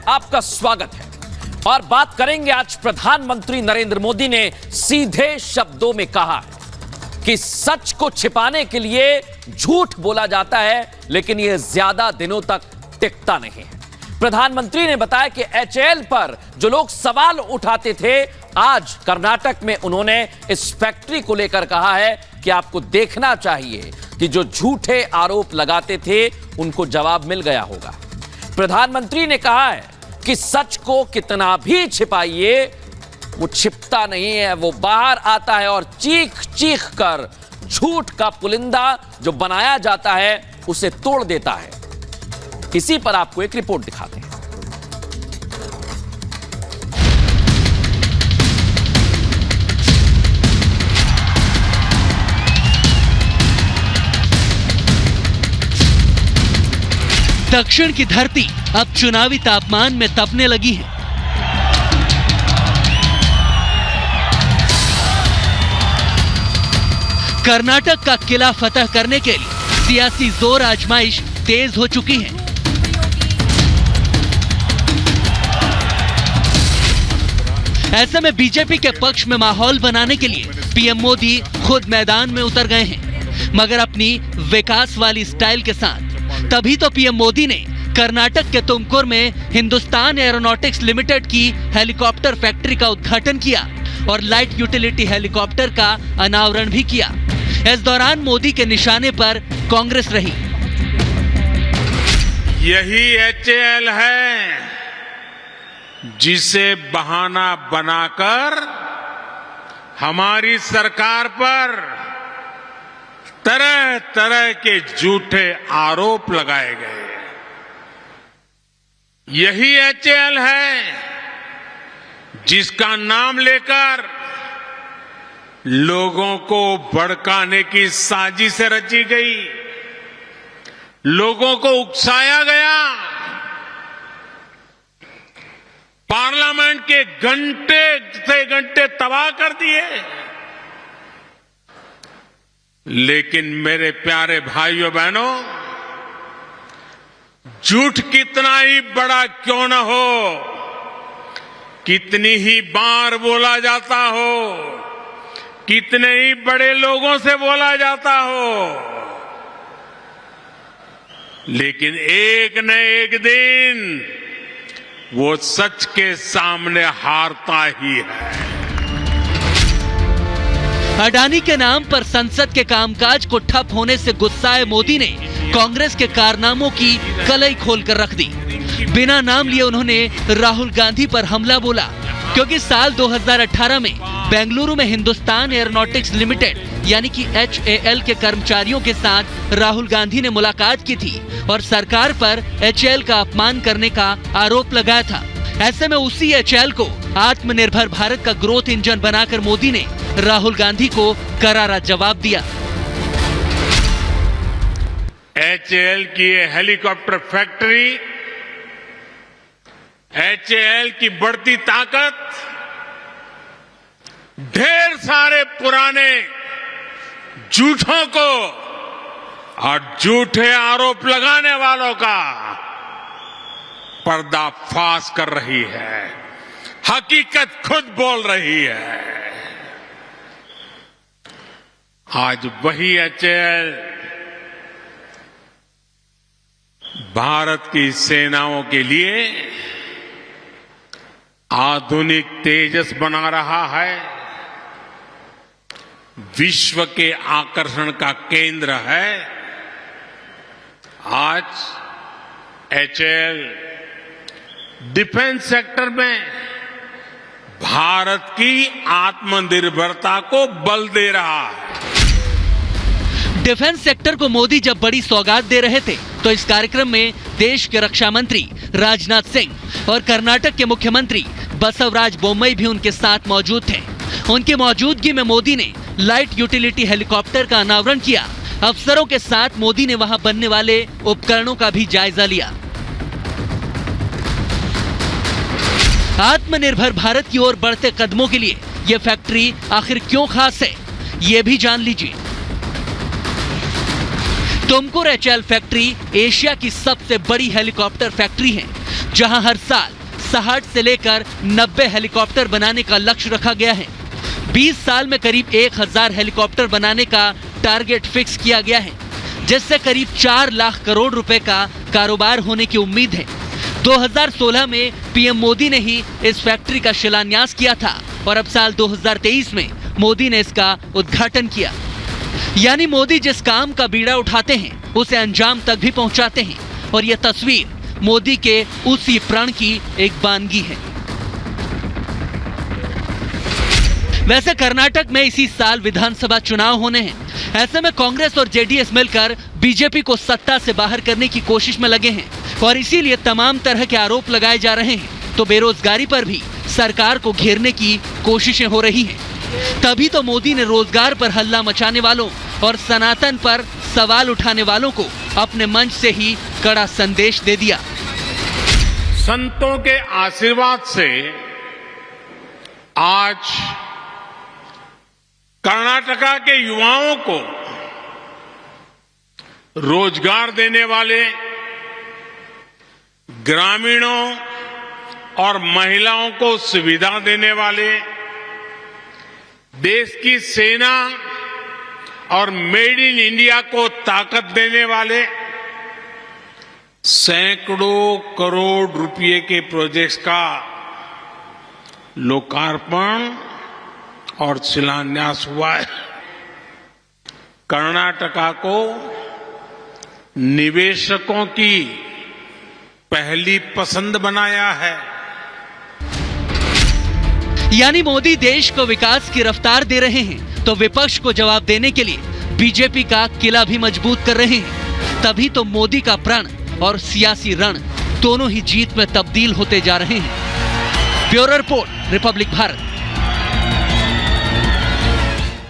आपका स्वागत है और बात करेंगे आज प्रधानमंत्री नरेंद्र मोदी ने सीधे शब्दों में कहा है कि सच को छिपाने के लिए झूठ बोला जाता है लेकिन यह ज्यादा दिनों तक टिकता नहीं है। प्रधानमंत्री ने बताया कि HAL पर जो लोग सवाल उठाते थे आज कर्नाटक में उन्होंने इस फैक्ट्री को लेकर कहा है कि आपको देखना चाहिए कि जो झूठे आरोप लगाते थे उनको जवाब मिल गया होगा। प्रधानमंत्री ने कहा है कि सच को कितना भी छिपाइए वो छिपता नहीं है, वो बाहर आता है और चीख चीख कर झूठ का पुलिंदा जो बनाया जाता है उसे तोड़ देता है। इसी पर आपको एक रिपोर्ट दिखाते हैं। दक्षिण की धरती अब चुनावी तापमान में तपने लगी है। कर्नाटक का किला फतह करने के लिए सियासी जोर आजमाइश तेज हो चुकी है। ऐसे में बीजेपी के पक्ष में माहौल बनाने के लिए पीएम मोदी खुद मैदान में उतर गए हैं, मगर अपनी विकास वाली स्टाइल के साथ। तभी तो पीएम मोदी ने कर्नाटक के तुमकुर में हिंदुस्तान एरोनॉटिक्स लिमिटेड की हेलीकॉप्टर फैक्ट्री का उद्घाटन किया और लाइट यूटिलिटी हेलीकॉप्टर का अनावरण भी किया। इस दौरान मोदी के निशाने पर कांग्रेस रही। यही HAL है जिसे बहाना बनाकर हमारी सरकार पर तरह तरह के झूठे आरोप लगाए गए। यही HAL है जिसका नाम लेकर लोगों को भड़काने की साजिश रची गई, लोगों को उकसाया गया, पार्लियामेंट के घंटे से घंटे तबाह कर दिए। लेकिन मेरे प्यारे भाइयों बहनों, झूठ कितना ही बड़ा क्यों न हो, कितनी ही बार बोला जाता हो, कितने ही बड़े लोगों से बोला जाता हो, लेकिन एक न एक दिन वो सच के सामने हारता ही है। अडानी के नाम पर संसद के कामकाज को ठप होने से गुस्साए मोदी ने कांग्रेस के कारनामों की कलई खोलकर रख दी। बिना नाम लिए उन्होंने राहुल गांधी पर हमला बोला, क्योंकि साल 2018 में बेंगलुरु में हिंदुस्तान एरोनॉटिक्स लिमिटेड यानी कि HAL के कर्मचारियों के साथ राहुल गांधी ने मुलाकात की थी और सरकार पर HAL का अपमान करने का आरोप लगाया था। ऐसे में उसी HAL को आत्मनिर्भर भारत का ग्रोथ इंजन बनाकर मोदी ने राहुल गांधी को करारा जवाब दिया। HAL की ये हेलीकॉप्टर फैक्ट्री, HAL की बढ़ती ताकत, ढेर सारे पुराने झूठों को और झूठे आरोप लगाने वालों का पर्दाफाश कर रही है। हकीकत खुद बोल रही है। आज वही HAL भारत की सेनाओं के लिए आधुनिक तेजस बना रहा है, विश्व के आकर्षण का केंद्र है। आज HAL डिफेंस सेक्टर में भारत की आत्मनिर्भरता को बल दे रहा है। डिफेंस सेक्टर को मोदी जब बड़ी सौगात दे रहे थे तो इस कार्यक्रम में देश के रक्षा मंत्री राजनाथ सिंह और कर्नाटक के मुख्यमंत्री बसवराज बोम्मई भी उनके साथ मौजूद थे। उनकी मौजूदगी में मोदी ने लाइट यूटिलिटी हेलीकॉप्टर का अनावरण किया। अफसरों के साथ मोदी ने वहां बनने वाले उपकरणों का भी जायजा लिया। आत्मनिर्भर भारत की ओर बढ़ते कदमों के लिए यह फैक्ट्री आखिर क्यों खास है, यह भी जान लीजिए। तुमकुर HAL फैक्ट्री एशिया की सबसे बड़ी हेलीकॉप्टर फैक्ट्री है। जहां हर साल 60 से लेकर 90 हेलीकॉप्टर बनाने का लक्ष्य रखा गया है। 20 साल में करीब 1000 हेलीकॉप्टर बनाने का टारगेट फिक्स किया गया है, जिससे करीब 4 लाख करोड़ रुपए का कारोबार होने की उम्मीद है। 2016 में पीएम मोदी ने ही इस फैक्ट्री का शिलान्यास किया था और अब साल 2023 में मोदी ने इसका उद्घाटन किया। यानी मोदी जिस काम का बीड़ा उठाते हैं उसे अंजाम तक भी पहुंचाते हैं और यह तस्वीर मोदी के उसी प्रण की एक बानगी है। वैसे कर्नाटक में इसी साल विधानसभा चुनाव होने हैं। ऐसे में कांग्रेस और जेडीएस मिलकर बीजेपी को सत्ता से बाहर करने की कोशिश में लगे हैं और इसीलिए तमाम तरह के आरोप लगाए जा रहे हैं। तो बेरोजगारी पर भी सरकार को घेरने की कोशिशें हो रही हैं। तभी तो मोदी ने रोजगार पर हल्ला मचाने वालों और सनातन पर सवाल उठाने वालों को अपने मंच से ही कड़ा संदेश दे दिया। संतों के आशीर्वाद से आज कर्नाटका के युवाओं को रोजगार देने वाले, ग्रामीणों और महिलाओं को सुविधा देने वाले, देश की सेना और मेड इन इंडिया को ताकत देने वाले सैकड़ों करोड़ रुपए के प्रोजेक्ट्स का लोकार्पण और शिलान्यास हुआ है। कर्नाटका को निवेशकों की पहली पसंद बनाया है। यानी मोदी देश को विकास की रफ्तार दे रहे हैं तो विपक्ष को जवाब देने के लिए बीजेपी का किला भी मजबूत कर रहे हैं। तभी तो मोदी का प्रण और सियासी रण दोनों ही जीत में तब्दील होते जा रहे हैं। Bureau report, Republic Bharat.